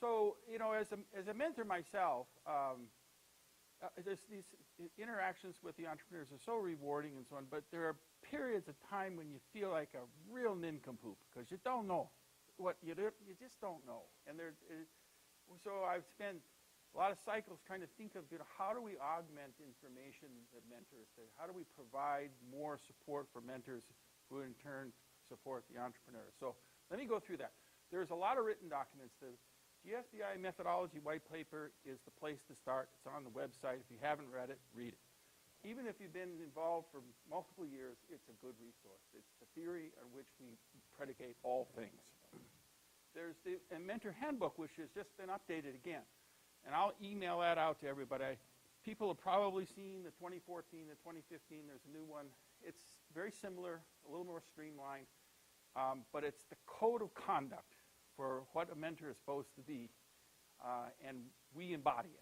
So, as a mentor myself, there's these interactions with the entrepreneurs are so rewarding and so on, but there are periods of time when you feel like a real nincompoop because you don't know what you do. You just don't know. And so I've spent a lot of cycles trying to think of, how do we augment information that mentors? How do we provide more support for mentors who in turn support the entrepreneurs? So let me go through that. There's a lot of written documents. The GSBI methodology white paper is the place to start. It's on the website. If you haven't read it, read it. Even if you've been involved for multiple years, it's a good resource. It's the theory on which we predicate all things. There's the mentor handbook, which has just been updated again. And I'll email that out to everybody. People have probably seen the 2014, the 2015. There's a new one. It's very similar, a little more streamlined, but it's the code of conduct for what a mentor is supposed to be, and we embody it.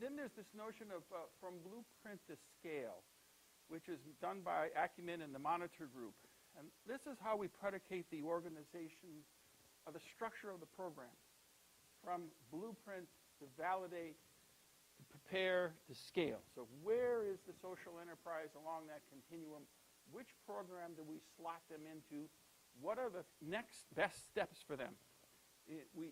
Then there's this notion of from blueprint to scale, which is done by Acumen and the Monitor Group. And this is how we predicate the organization, the structure of the program. From blueprint to validate, to prepare, to scale. So where is the social enterprise along that continuum? Which program do we slot them into? What are the next best steps for them? We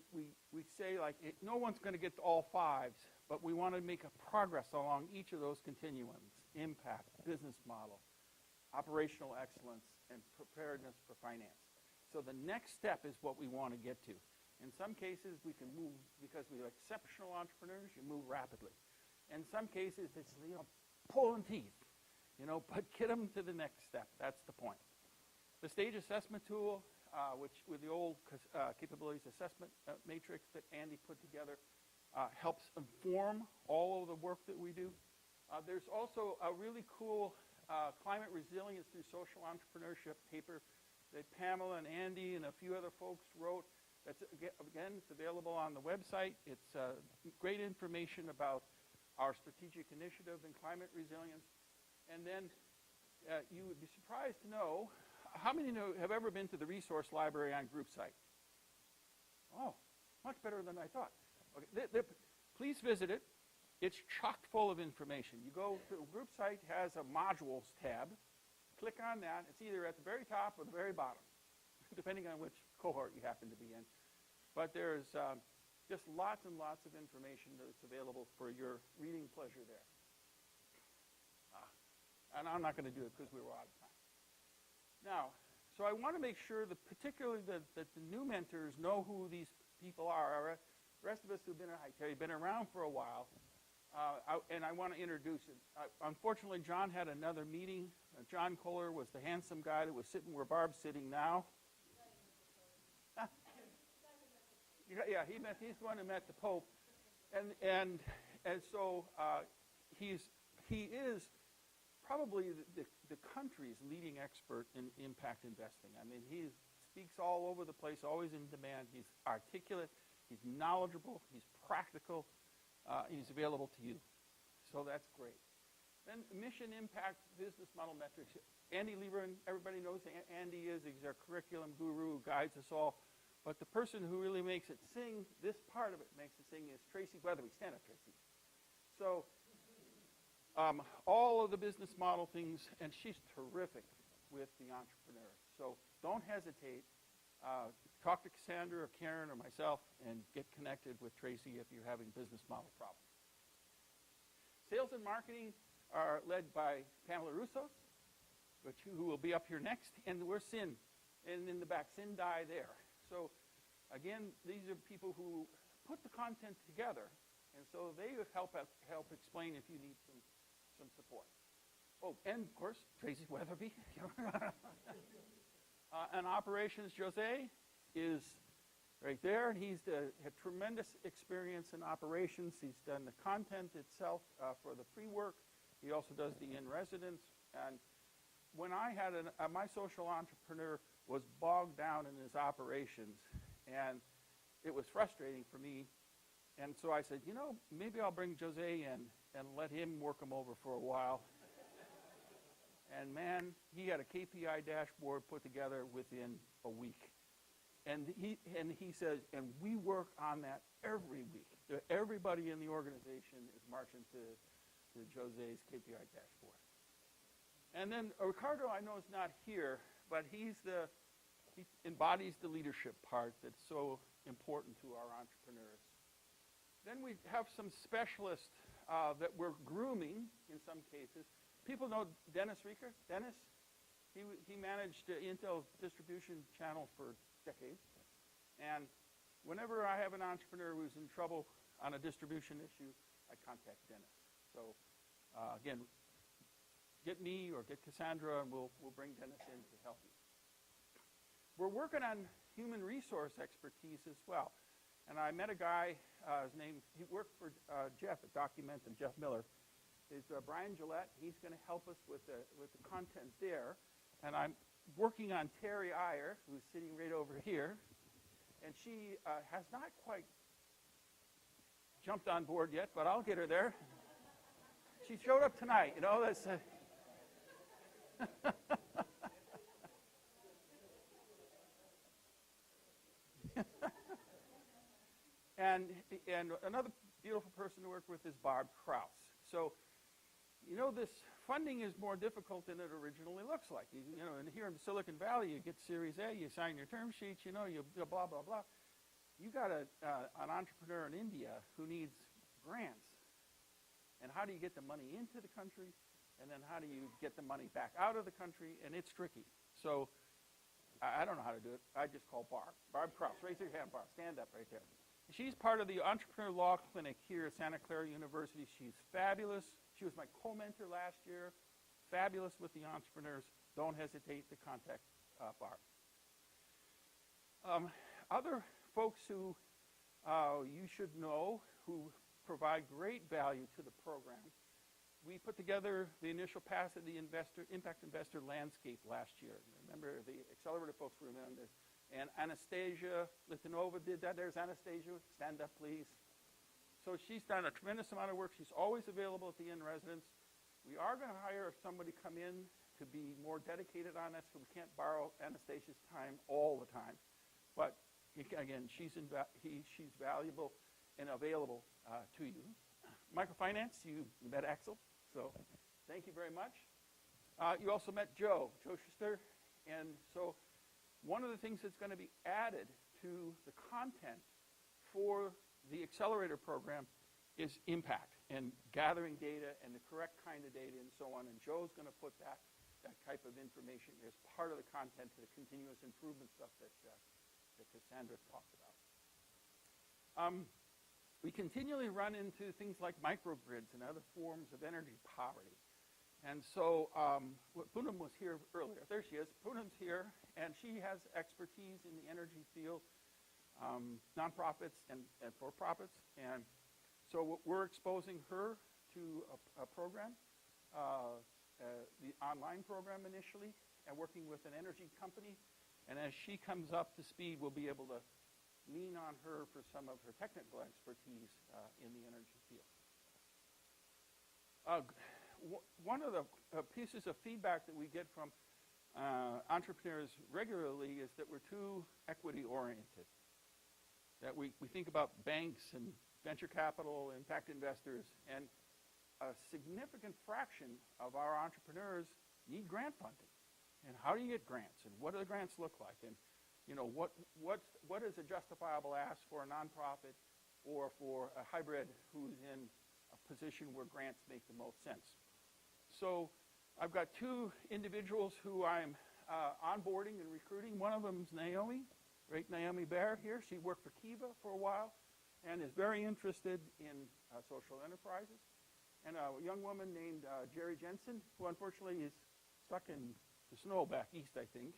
say, no one's going to get to all fives, but we want to make a progress along each of those continuums: impact, business model, operational excellence, and preparedness for finance. So the next step is what we want to get to. In some cases, we can move, because we are exceptional entrepreneurs, you move rapidly. In some cases, it's, pulling teeth, but get them to the next step. That's the point. The stage assessment tool, which with the old capabilities assessment matrix that Andy put together, helps inform all of the work that we do. There's also a really cool climate resilience through social entrepreneurship paper that Pamela and Andy and a few other folks wrote. That's, again, it's available on the website. It's great information about our strategic initiative in climate resilience. And then you would be surprised to know, how many have ever been to the resource library on group site? Oh, much better than I thought. Okay, please visit it. It's chock full of information. You go to the group site, has a modules tab. Click on that. It's either at the very top or the very bottom, depending on which cohort you happen to be in. But there's just lots and lots of information that's available for your reading pleasure there. And I'm not going to do it because we were out of time. Now, so I want to make sure that particularly that the new mentors know who these people are. The rest of us who've been around for a while, and I want to introduce it. Unfortunately, John had another meeting. John Kohler was the handsome guy that was sitting where Barb's sitting now. Yeah, he's the one who met the Pope, and so he is probably the country's leading expert in impact investing. I mean, he speaks all over the place, always in demand. He's articulate, he's knowledgeable, he's practical, he's available to you. So that's great. Then mission, impact, business model metrics. Andy Lieberman, everybody knows who Andy is. He's our curriculum guru who guides us all. But the person who really makes it sing, this part of it makes it sing, is Tracy Weatherby. Stand up, Tracy. So all of the business model things, and she's terrific with the entrepreneurs. So don't hesitate. Talk to Cassandra or Karen or myself and get connected with Tracy if you're having business model problems. Sales and marketing are led by Pamela Roussos, who will be up here next, and we're Sin, and in the back, Sin Dai there. So, again, these are people who put the content together, and so they help explain if you need some support. Oh, and of course, Tracy Weatherby. And operations, Jose is right there. He's had tremendous experience in operations. He's done the content itself for the pre-work. He also does the in-residence. And when I had my social entrepreneur was bogged down in his operations, and it was frustrating for me. And so I said, maybe I'll bring Jose in and let him work him over for a while. And man, he had a KPI dashboard put together within a week. And he says, and we work on that every week. Everybody in the organization is marching to Jose's KPI dashboard. And then Ricardo, I know, is not here, but he embodies the leadership part that's so important to our entrepreneurs. Then we have some specialists that we're grooming in some cases. People know Dennis Rieker. Dennis, he managed Intel's distribution channel for decades. And whenever I have an entrepreneur who's in trouble on a distribution issue, I contact Dennis. So again, get me or get Cassandra, and we'll bring Dennis in to help you. We're working on human resource expertise as well. And I met a guy, he worked for Jeff at Documentum, Jeff Miller. Is Brian Gillette. He's going to help us with the content there. And I'm working on Terry Iyer, who's sitting right over here. And she has not quite jumped on board yet, but I'll get her there. She showed up tonight, that's... And another beautiful person to work with is Barb Kraus. So, this funding is more difficult than it originally looks like. And here in Silicon Valley, you get Series A, you sign your term sheets, you blah, blah, blah. You got an entrepreneur in India who needs grants. And how do you get the money into the country? And then how do you get the money back out of the country? And it's tricky. So I don't know how to do it. I just call Barb. Barb Kraus. Raise your hand, Barb. Stand up right there. She's part of the Entrepreneur Law Clinic here at Santa Clara University. She's fabulous. She was my co-mentor last year. Fabulous with the entrepreneurs. Don't hesitate to contact Barb. Other folks who you should know who provide great value to the program. We put together the initial pass of the Impact Investor Landscape last year. Remember, the Accelerator folks were in this. And Anastasia Litanova did that. There's Anastasia. Stand up, please. So she's done a tremendous amount of work. She's always available at the in-residence. We are going to hire somebody to come in to be more dedicated on this, so we can't borrow Anastasia's time all the time. But again, she's valuable and available to you. Microfinance, you met Axel, so thank you very much. You also met Joe Schuster, and so one of the things that's going to be added to the content for the Accelerator program is impact and gathering data and the correct kind of data and so on, and Joe's going to put that type of information as part of the content to the continuous improvement stuff that Cassandra talked about. We continually run into things like microgrids and other forms of energy poverty. And so Poonam was here earlier. There she is. Poonam's here, and she has expertise in the energy field, nonprofits and for-profits. And so we're exposing her to a program, the online program initially, and working with an energy company. And as she comes up to speed, we'll be able to lean on her for some of her technical expertise in the energy field. One of the pieces of feedback that we get from entrepreneurs regularly is that we're too equity-oriented, that we think about banks and venture capital, impact investors, and a significant fraction of our entrepreneurs need grant funding. And how do you get grants? And what do the grants look like? And what is a justifiable ask for a nonprofit or for a hybrid who's in a position where grants make the most sense? So I've got two individuals who I'm onboarding and recruiting. One of them is Naomi, great Naomi Bear here. She worked for Kiva for a while and is very interested in social enterprises. And a young woman named Jerry Jensen, who unfortunately is stuck in the snow back east, I think.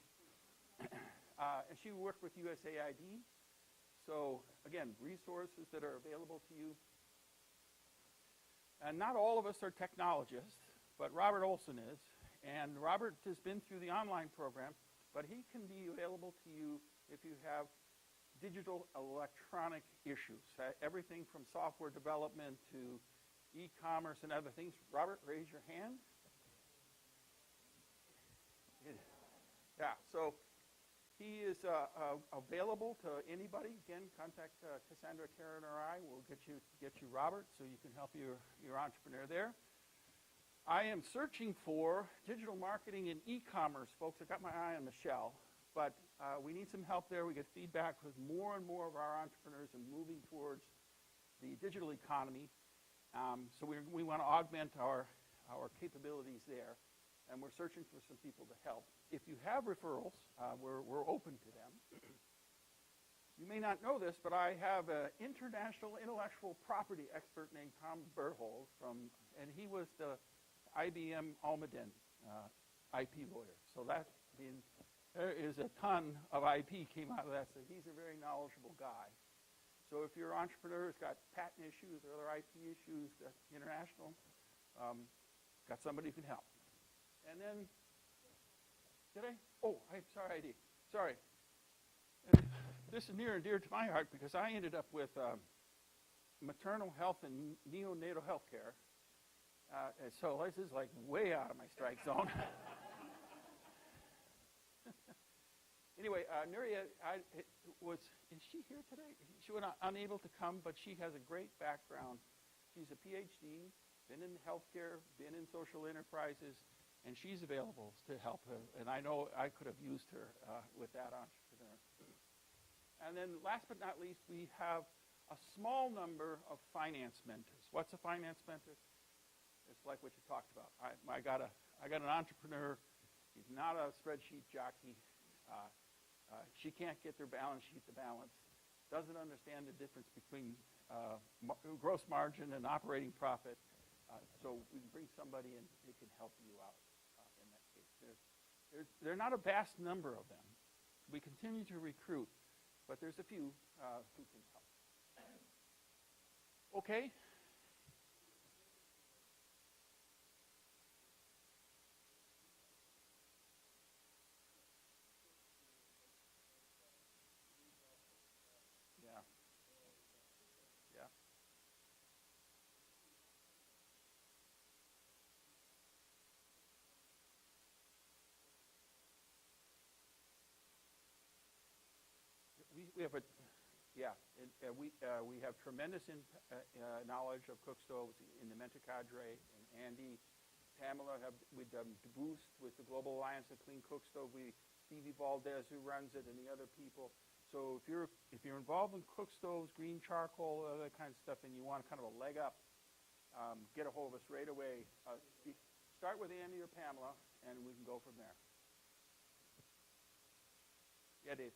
And she worked with USAID. So, again, resources that are available to you. And not all of us are technologists, but Robert Olson is. And Robert has been through the online program, but he can be available to you if you have digital electronic issues. Everything from software development to e-commerce and other things. Robert, raise your hand. Yeah, so He is available to anybody. Again, contact Cassandra, Karen, or I. We'll get you Robert, so you can help your entrepreneur there. I am searching for digital marketing and e-commerce folks. I got my eye on Michelle, but we need some help there. We get feedback with more and more of our entrepreneurs are moving towards the digital economy. So we want to augment our capabilities there, and we're searching for some people to help. If you have referrals, we're open to them. You may not know this, but I have an international intellectual property expert named Tom Berthold and he was the IBM Almaden IP lawyer. So there is a ton of IP came out of that. So he's a very knowledgeable guy. So if your entrepreneur has got patent issues or other IP issues, international, got somebody who can help. And then, did I? Oh, I'm sorry, I did. Sorry. And this is near and dear to my heart because I ended up with maternal health and neonatal health care. So this is like way out of my strike zone. Anyway, Nuria is she here today? She was unable to come, but she has a great background. She's a PhD, been in healthcare, been in social enterprises, and she's available to help her. And I know I could have used her with that entrepreneur. And then last but not least, we have a small number of finance mentors. What's a finance mentor? It's like what you talked about. I got an entrepreneur. He's not a spreadsheet jockey. She can't get their balance sheet to balance. Doesn't understand the difference between gross margin and operating profit. So we can bring somebody in who can help you out in that case. There are not a vast number of them. We continue to recruit, but there's a few who can help. Okay. We have tremendous knowledge of cook stoves in the mentor cadre, and Andy, Pamela with Boost with the Global Alliance of Clean Cook Stove. Stevie Valdez who runs it, and the other people. So if you're involved in cook stoves, green charcoal, other kind of stuff, and you want kind of a leg up, get a hold of us right away. Start with Andy or Pamela, and we can go from there. Yeah, Dave.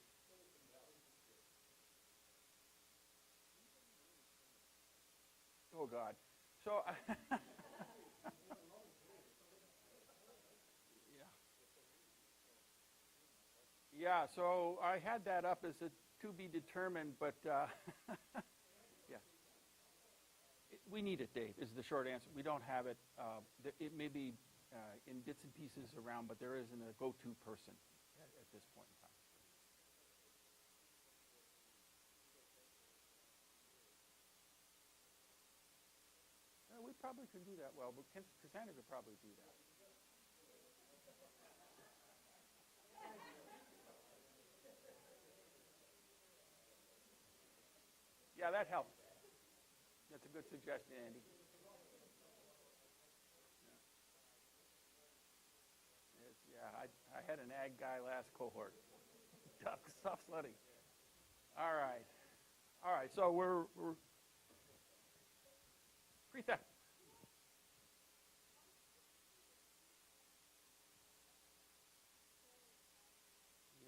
Oh, God. So, yeah, so I had that up as a to be determined, but yeah. We need it, Dave, is the short answer. We don't have it. It may be in bits and pieces around, but there isn't a go-to person at this point in time. We probably could do that well, but Cassandra could probably do that. Yeah, that helps. That's a good suggestion, Andy. I had an ag guy last cohort. Tough sledding. All right. So we're Preeta.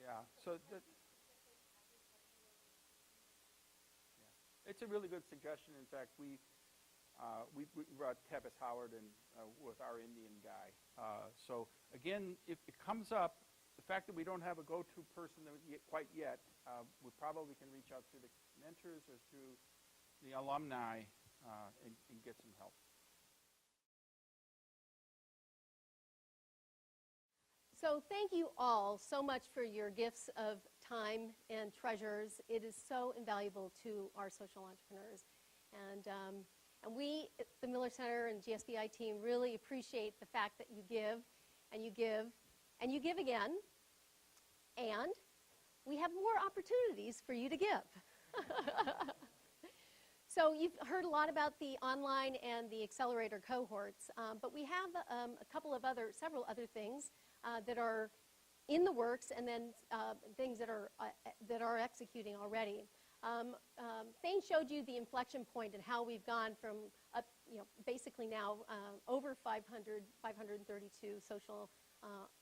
Yeah. So it's a really good suggestion. In fact, we brought Tevis Howard and with our Indian guy. So again, if it comes up, the fact that we don't have a go-to person quite yet, we probably can reach out to the mentors or through the alumni and get some help. So thank you all so much for your gifts of time and treasures. It is so invaluable to our social entrepreneurs. And we at the Miller Center and GSBI team really appreciate the fact that you give, and you give, and you give again. And we have more opportunities for you to give. So you've heard a lot about the online and the accelerator cohorts, but we have several other things that are in the works, and then things that are executing already. Thane showed you the inflection point and how we've gone from basically now over 532 social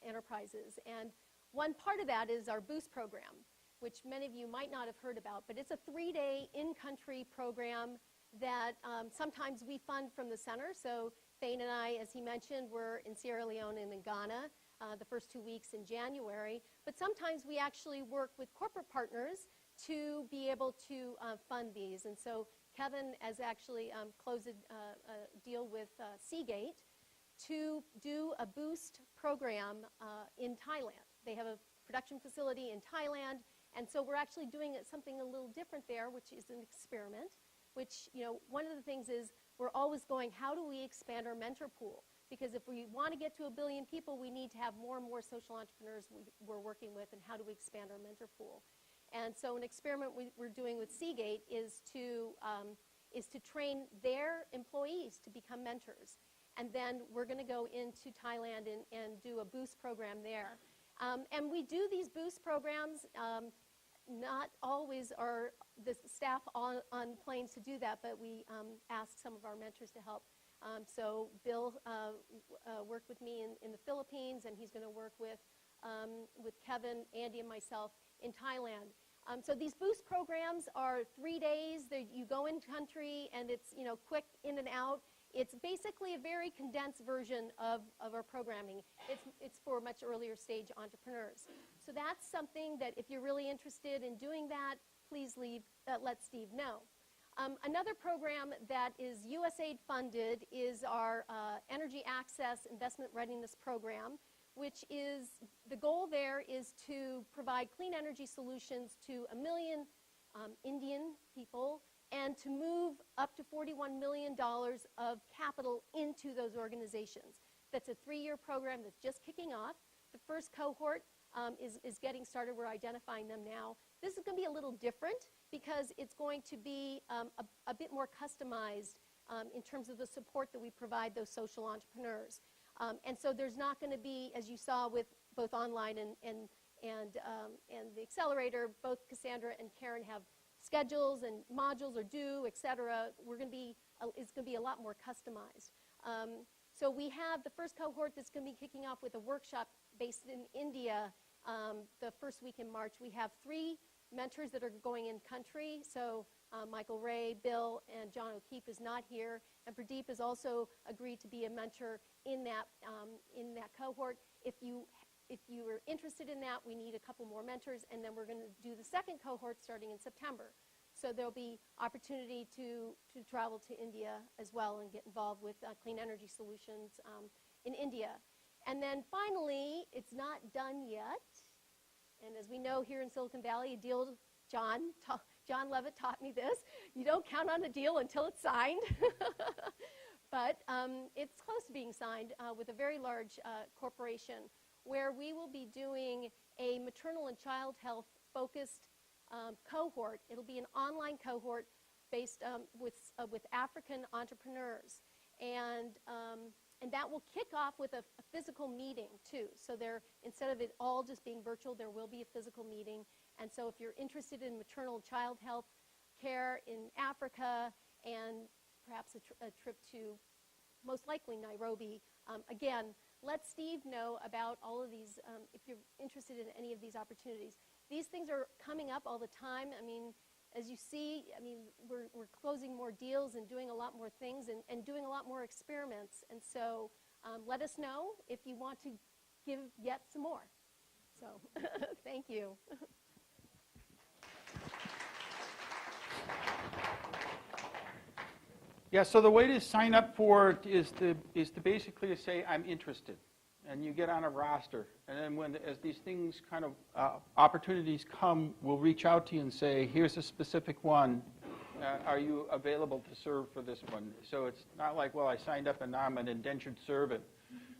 enterprises, and one part of that is our Boost program, which many of you might not have heard about, but it's a 3-day in-country program that sometimes we fund from the center. So Thane and I, as he mentioned, were in Sierra Leone and in Ghana the first 2 weeks in January, but sometimes we actually work with corporate partners to be able to fund these. And so Kevin has actually closed a deal with Seagate to do a Boost program in Thailand. They have a production facility in Thailand, and so we're actually doing something a little different there, which is an experiment, which, one of the things is we're always going, how do we expand our mentor pool? Because if we want to get to 1 billion people, we need to have more and more social entrepreneurs we're working with, and how do we expand our mentor pool? And so an experiment we're doing with Seagate is to train their employees to become mentors. And then we're going to go into Thailand and do a Boost program there. And we do these Boost programs. Not always are the staff on planes to do that, but we ask some of our mentors to help. So Bill worked with me in the Philippines, and he's going to work with Kevin, Andy, and myself in Thailand. So these Boost programs are 3 days. You go in country, and it's quick in and out. It's basically a very condensed version of our programming. It's for much earlier stage entrepreneurs. So that's something that if you're really interested in doing that, please let Steve know. Another program that is USAID funded is our Energy Access Investment Readiness Program, which is, the goal there is to provide clean energy solutions to 1 million Indian people, and to move up to $41 million of capital into those organizations. That's a 3-year program that's just kicking off. The first cohort is getting started. We're identifying them now. This is going to be a little different because it's going to be a bit more customized in terms of the support that we provide those social entrepreneurs. And so there's not going to be, as you saw with both online and the accelerator, both Cassandra and Karen have schedules and modules are due, et cetera. It's going to be a lot more customized. So we have the first cohort that's going to be kicking off with a workshop based in India the first week in March. We have 3 mentors that are going in country. So Michael Ray, Bill, and John O'Keefe is not here. And Pradeep has also agreed to be a mentor in that cohort. If you are interested in that, we need a couple more mentors, and then we're going to do the second cohort starting in September. So there'll be opportunity to travel to India as well and get involved with clean energy solutions in India. And then finally, it's not done yet. And as we know here in Silicon Valley, a deal, John Levitt taught me this, you don't count on a deal until it's signed. But it's close to being signed with a very large corporation, where we will be doing a maternal and child health focused cohort. It'll be an online cohort based with African entrepreneurs, and that will kick off with a physical meeting too. So instead of it all just being virtual, there will be a physical meeting. And so if you're interested in maternal and child health care in Africa, and perhaps a trip to most likely Nairobi, again, let Steve know about all of these if you're interested in any of these opportunities. These things are coming up all the time. I mean, as you see, we're closing more deals and doing a lot more things and doing a lot more experiments. And so let us know if you want to give yet some more. So thank you. Yeah, so the way to sign up for it is to basically say, I'm interested. And you get on a roster. And then as these things kind of, opportunities come, we'll reach out to you and say, here's a specific one. Are you available to serve for this one? So it's not like, well, I signed up and now I'm an indentured servant.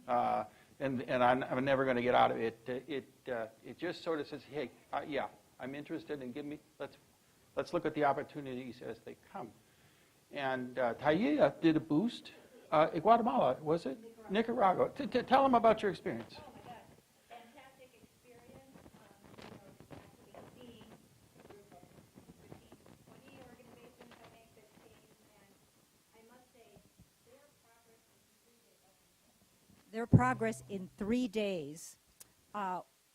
And I'm never going to get out of it. It just sort of says, hey, yeah, I'm interested in let's look at the opportunities as they come. And Taya did a boost in Guatemala, was it? Nicaragua. Tell them about your experience. Oh my gosh, fantastic experience. Actually seeing a group of 15, 20 organizations, I think, that came, and I must say, their progress in 3 days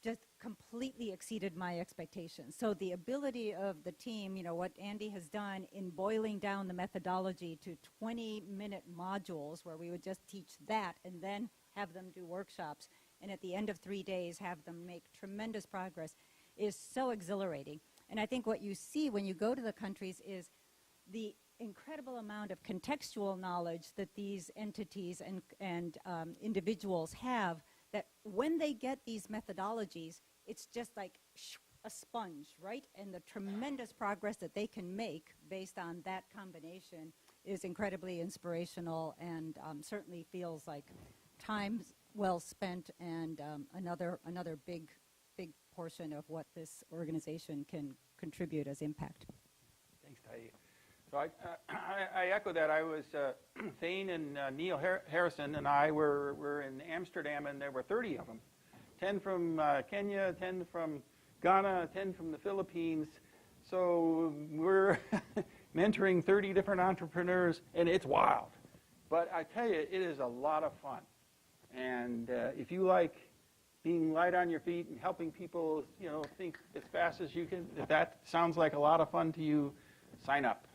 just completely exceeded my expectations. So the ability of the team, what Andy has done in boiling down the methodology to 20-minute modules where we would just teach that and then have them do workshops, and at the end of 3 days have them make tremendous progress is so exhilarating. And I think what you see when you go to the countries is the incredible amount of contextual knowledge that these entities and individuals have, that when they get these methodologies, it's just like a sponge, right? And the tremendous progress that they can make based on that combination is incredibly inspirational, and certainly feels like time well spent, and another big portion of what this organization can contribute as impact. Thanks, Tai. So I echo that. I was, Thane and Neil Harrison and I were in Amsterdam, and there were 30 of them. 10 from Kenya, 10 from Ghana, 10 from the Philippines. So we're mentoring 30 different entrepreneurs, and it's wild. But I tell you, it is a lot of fun. And if you like being light on your feet and helping people, think as fast as you can, if that sounds like a lot of fun to you, sign up.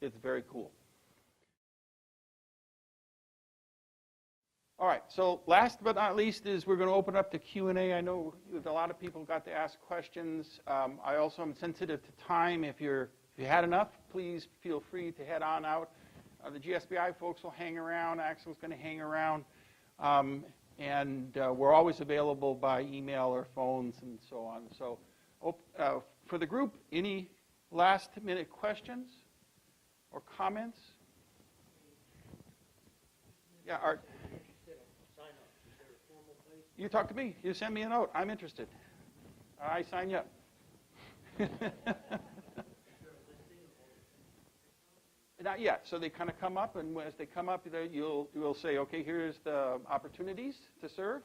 It's very cool. All right, so last but not least is we're going to open up to Q&A. I know a lot of people got to ask questions. I also am sensitive to time. If you had enough, please feel free to head on out. The GSBI folks will hang around. Axel's going to hang around. And we're always available by email or phones and so on. So for the group, any last-minute questions or comments? Yeah, Art. You talk to me. You send me a note. I'm interested. I sign you up. Not yet. So they kind of come up, and as they come up, you'll say, okay, here's the opportunities to serve.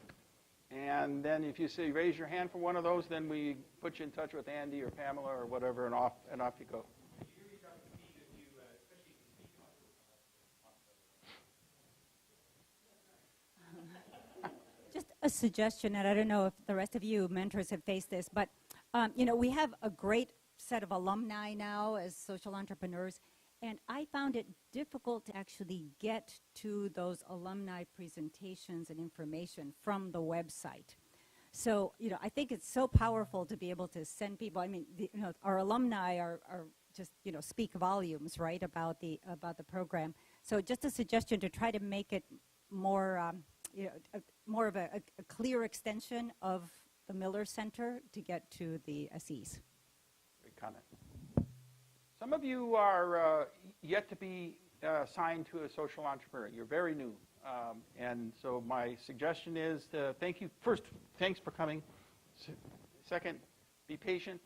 And then if you say raise your hand for one of those, then we put you in touch with Andy or Pamela or whatever, and off you go. Just a suggestion, and I don't know if the rest of you mentors have faced this, but we have a great set of alumni now as social entrepreneurs, and I found it difficult to actually get to those alumni presentations and information from the website. So, I think it's so powerful to be able to send people. I mean, our alumni are just, speak volumes, right, about the program. So just a suggestion to try to make it more, more of a clear extension of the Miller Center to get to the SEs. Great comment. Some of you are yet to be assigned to a social entrepreneur. You're very new. And so my suggestion is to thank you. First, thanks for coming. Second, be patient.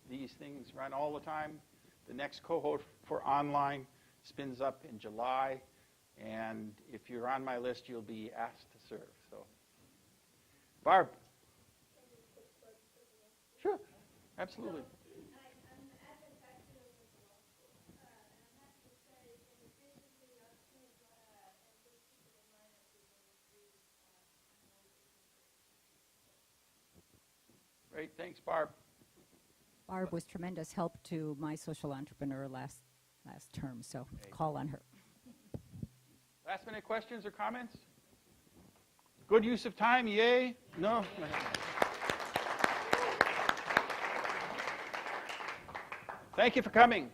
These things run all the time. The next cohort for online spins up in July. And if you're on my list, you'll be asked to serve. So, Barb. Sure, absolutely. Great, thanks, Barb. Barb was tremendous help to my social entrepreneur last term, so call on her. Last minute questions or comments? Good use of time, yay? No? Thank you for coming.